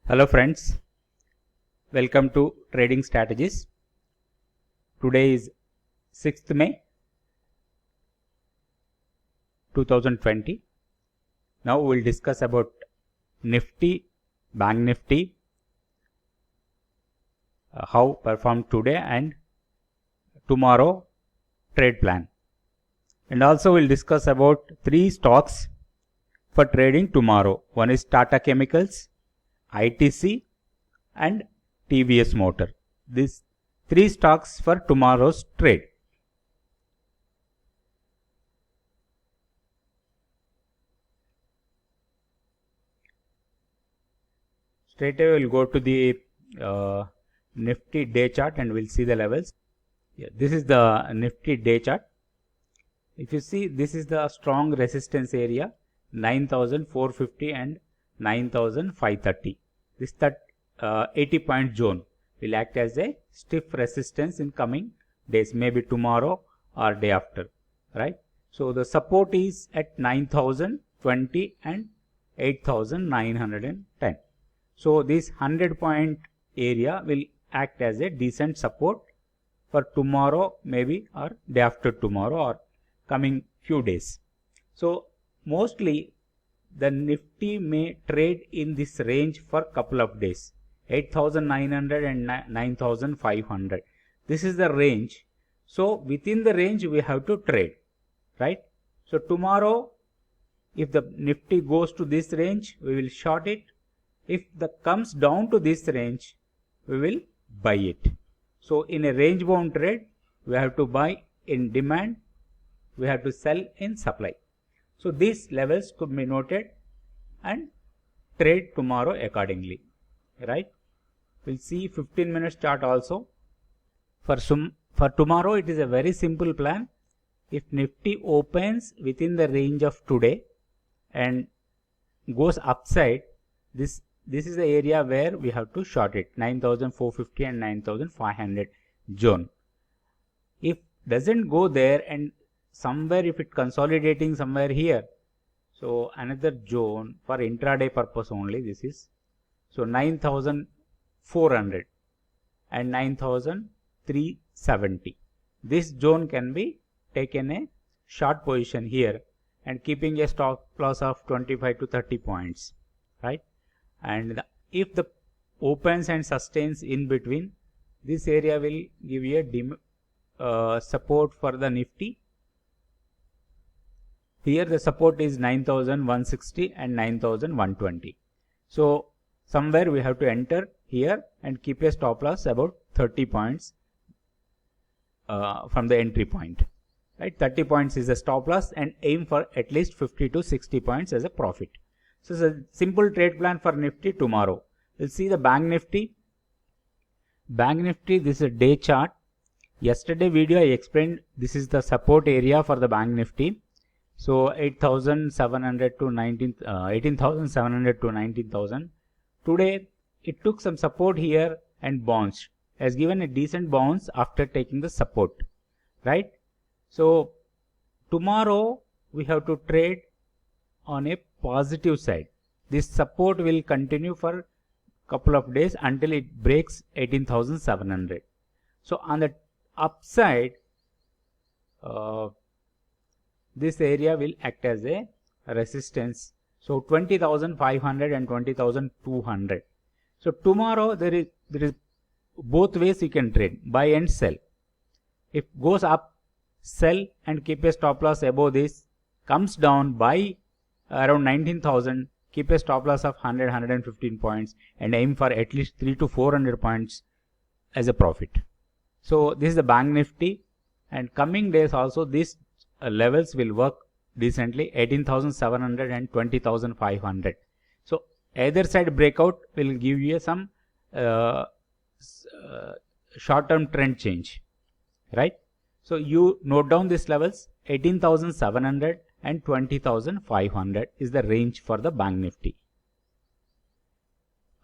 Hello friends, welcome to Trading Strategies. Today is 6th May 2020. Now we will discuss about Nifty, Bank Nifty, how performed today and tomorrow trade plan. And also we will discuss about 3 stocks for trading tomorrow. One is Tata Chemicals, ITC and TVS Motor. These 3 stocks for tomorrow's trade. Straight away we'll go to the Nifty day chart and we'll see the levels. Yeah, this is the Nifty day chart. If you see, this is the strong resistance area 9,450 and 9,530. This 80 point zone will act as a stiff resistance in coming days, maybe tomorrow or day after, right? So the support is at 9,020 and 8,910. So this 100 point area will act as a decent support for tomorrow maybe or day after tomorrow or coming few days. So mostly the Nifty may trade in this range for couple of days, 8,900 and 9,500. This is the range. So within the range we have to trade, right? So tomorrow if the Nifty goes to this range, we will short it. If the comes down to this range, we will buy it. So in a range bound trade, we have to buy in demand, we have to sell in supply. So these levels could be noted and trade tomorrow accordingly, right? We'll see 15 minutes chart also. For tomorrow, it is a very simple plan. If Nifty opens within the range of today and goes upside, this is the area where we have to short it, 9,450 and 9,500 zone. If doesn't go there and somewhere if it consolidating somewhere here, so another zone for intraday purpose only, this is, so 9,400 and 9,370. This zone can be taken a short position here and keeping a stop loss of 25 to 30 points, right? And if the opens and sustains in between, this area will give you a support for the Nifty. Here the support is 9,160 and 9,120. So somewhere we have to enter here and keep a stop loss about 30 points from the entry point, right? 30 points is the stop loss and aim for at least 50 to 60 points as a profit. So it's a simple trade plan for Nifty tomorrow. We'll see the Bank Nifty. Bank Nifty, this is a day chart. Yesterday video I explained this is the support area for the Bank Nifty. So 8,700 to 18,700 to 19,000. Today it took some support here and bounced. Has given a decent bounce after taking the support, right? So tomorrow we have to trade on a positive side. This support will continue for couple of days until it breaks 18,700. So on the upside, this area will act as a resistance. So 20,500 and 20,200. So tomorrow there is both ways you can trade, buy and sell. If goes up, sell and keep a stop loss above this. Comes down, buy around 19,000, keep a stop loss of 100, 115 points and aim for at least 3 to 400 points as a profit. So this is the Bank Nifty, and coming days also these levels will work decently, 18,700 and 20,500. So either side breakout will give you some short-term trend change, right? So you note down these levels, 18,700 and 20,500 is the range for the Bank Nifty.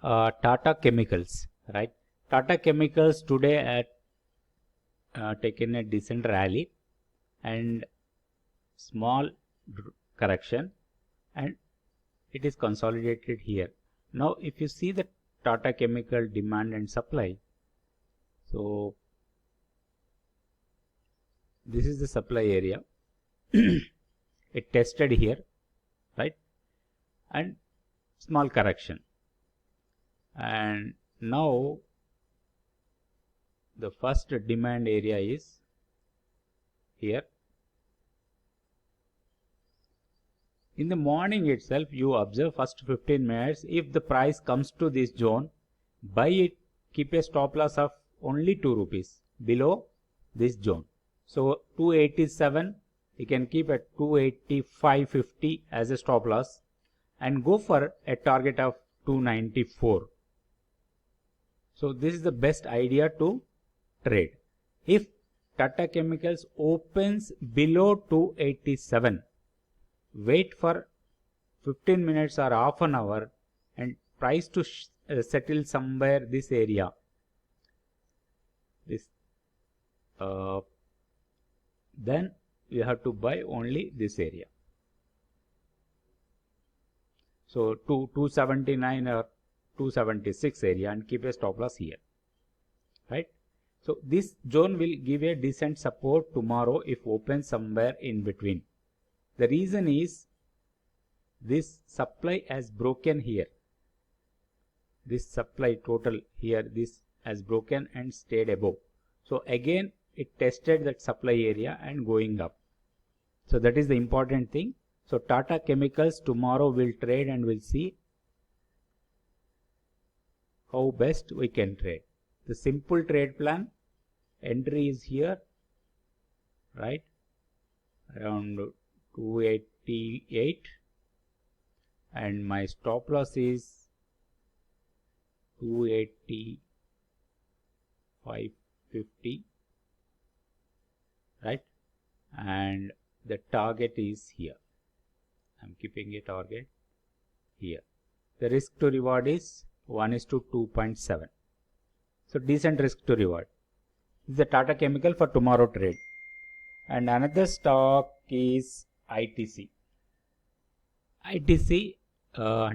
Tata Chemicals, right? Tata Chemicals today at taken a decent rally and small correction and it is consolidated here. Now if you see the Tata Chemical demand and supply. So this is the supply area. It tested here, right, and small correction, and now the first demand area is here. In the morning itself, you observe first 15 minutes. If the price comes to this zone, buy it, keep a stop loss of only 2 rupees below this zone. So 287, you can keep at 285.50 as a stop loss and go for a target of 294. So this is the best idea to trade. If Tata Chemicals opens below 287, wait for 15 minutes or half an hour and price to settle somewhere this area. This then you have to buy only this area. So 279 or 276 area and keep a stop loss here, right? So this zone will give a decent support tomorrow if open somewhere in between. The reason is this supply has broken here. This supply total here, this has broken and stayed above. So again it tested that supply area and going up. So that is the important thing. So Tata Chemicals tomorrow will trade and we'll see how best we can trade. The simple trade plan, entry is here, right, around 288, and my stop loss is 285.50, right, and the target is here. I'm keeping a target here. The risk to reward is 1:2.7. So decent risk to reward. This is the Tata Chemical for tomorrow trade. And another stock is ITC. ITC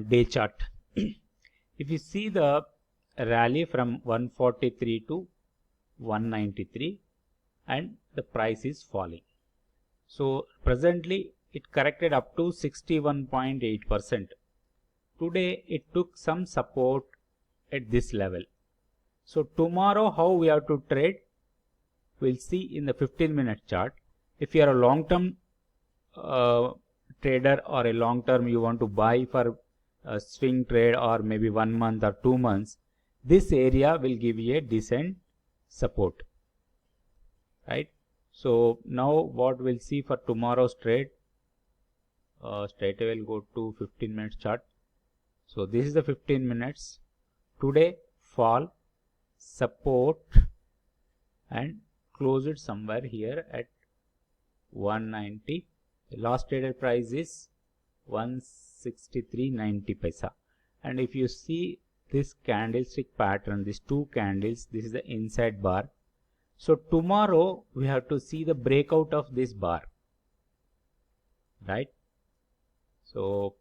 day chart. If you see the rally from 143 to 193 and the price is falling. So presently it corrected up to 61.8%. Today it took some support at this level. So tomorrow how we have to trade, we'll see in the 15-minute chart. If you are a long-term trader or a long-term you want to buy for a swing trade or maybe 1 month or 2 months, this area will give you a decent support, right? So now what we'll see for tomorrow's trade, straight away we'll go to 15-minute chart. So this is the 15 minutes. Today fall, support, and close it somewhere here at 190. The last traded price is 163.90 paisa. And if you see this candlestick pattern, these two candles, this is the inside bar. So tomorrow we have to see the breakout of this bar, right? So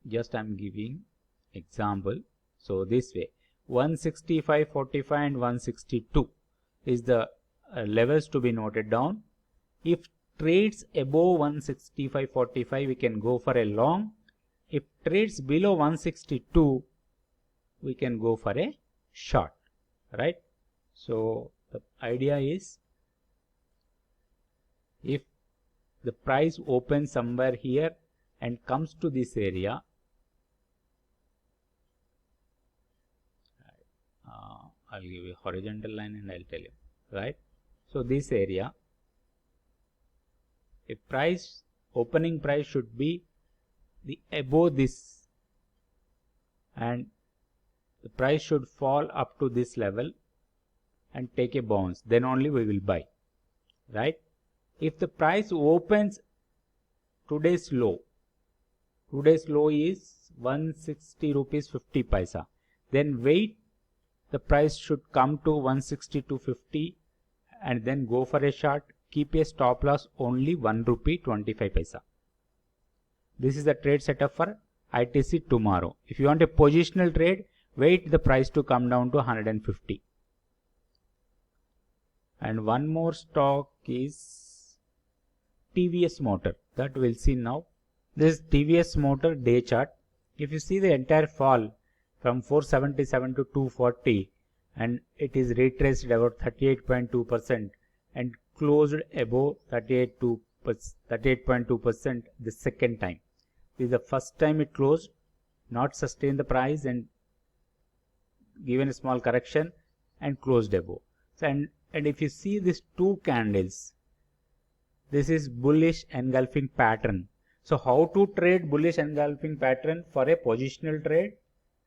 just I'm giving example. So this way 165.45 and 162 is the levels to be noted down. If trades above 165.45 we can go for a long. If trades below 162 we can go for a short, right? So the idea is if the price opens somewhere here and comes to this area, I'll give you a horizontal line and I'll tell you, right? So this area, if price, opening price should be the above this and the price should fall up to this level and take a bounce, then only we will buy, right? If the price opens today's low is 160 rupees 50 paisa, then wait, the price should come to 162.50 and then go for a short. Keep a stop loss only 1 rupee 25 paisa. This is the trade setup for ITC tomorrow. If you want a positional trade, wait the price to come down to 150. And one more stock is TVS Motor, that we'll see now. This is TVS Motor day chart. If you see the entire fall from 477 to 240, and it is retraced about 38.2% and closed above 38.2% the second time. This is the first time it closed, not sustained the price and given a small correction and closed above. So, and if you see these two candles, this is bullish engulfing pattern. So how to trade bullish engulfing pattern for a positional trade?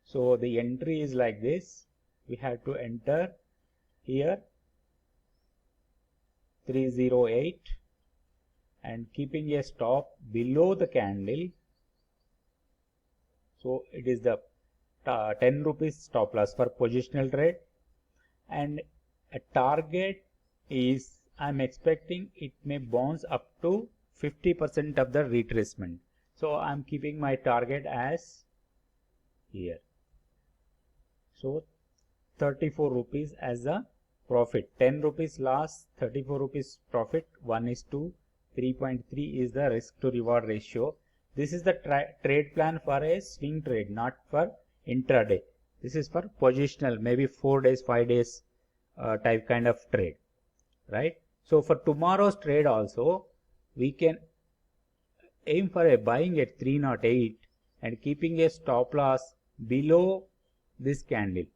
So the entry is like this. We have to enter here 308 and keeping a stop below the candle. So it is the 10 rupees stop loss for positional trade, and a target is, I'm expecting it may bounce up to 50% of the retracement. So I'm keeping my target as here. So 34 rupees as a profit, 10 rupees loss, 34 rupees profit, 1:3.3 is the risk to reward ratio. This is the trade plan for a swing trade, not for intraday. This is for positional, maybe 4 days, 5 days type kind of trade, right? So for tomorrow's trade also, we can aim for a buying at 308 and keeping a stop loss below this candle.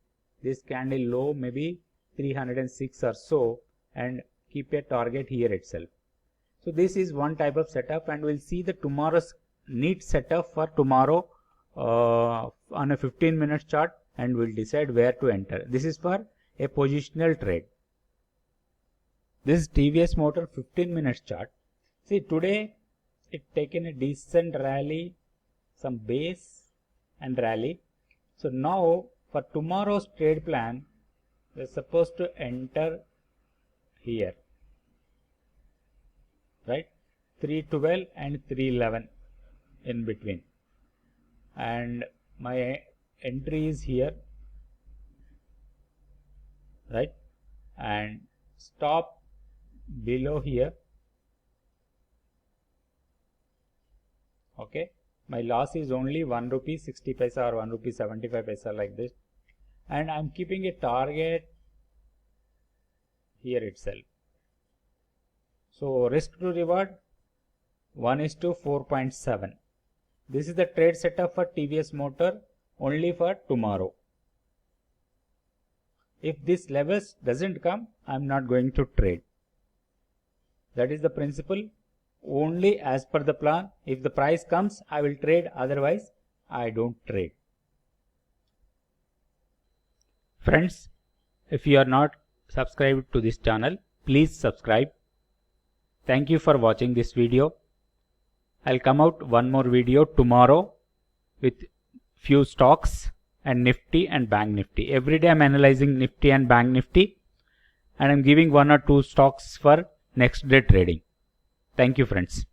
This candle low maybe 306 or so, and keep a target here itself. So this is one type of setup, and we'll see the tomorrow's neat setup for tomorrow on a 15-minute chart, and we'll decide where to enter. This is for a positional trade. This is TVS Motor 15-minute chart. See, today it taken a decent rally, some base and rally. So now for tomorrow's trade plan, we're supposed to enter here, right? 312 and 311 in between, and my entry is here, right? And stop below here. Okay, my loss is only 1 rupee 60 paisa or 1 rupee 75 paisa like this, and I'm keeping a target here itself. So risk to reward 1:4.7. This is the trade setup for TVS Motor only for tomorrow. If this levels doesn't come, I'm not going to trade. That is the principle. Only as per the plan. If the price comes, I will trade, otherwise I don't trade. Friends, if you are not subscribed to this channel, please subscribe. Thank you for watching this video. I'll come out one more video tomorrow with few stocks and Nifty and Bank Nifty. Every day I'm analyzing Nifty and Bank Nifty, and I'm giving 1 or 2 stocks for next day trading. Thank you, friends.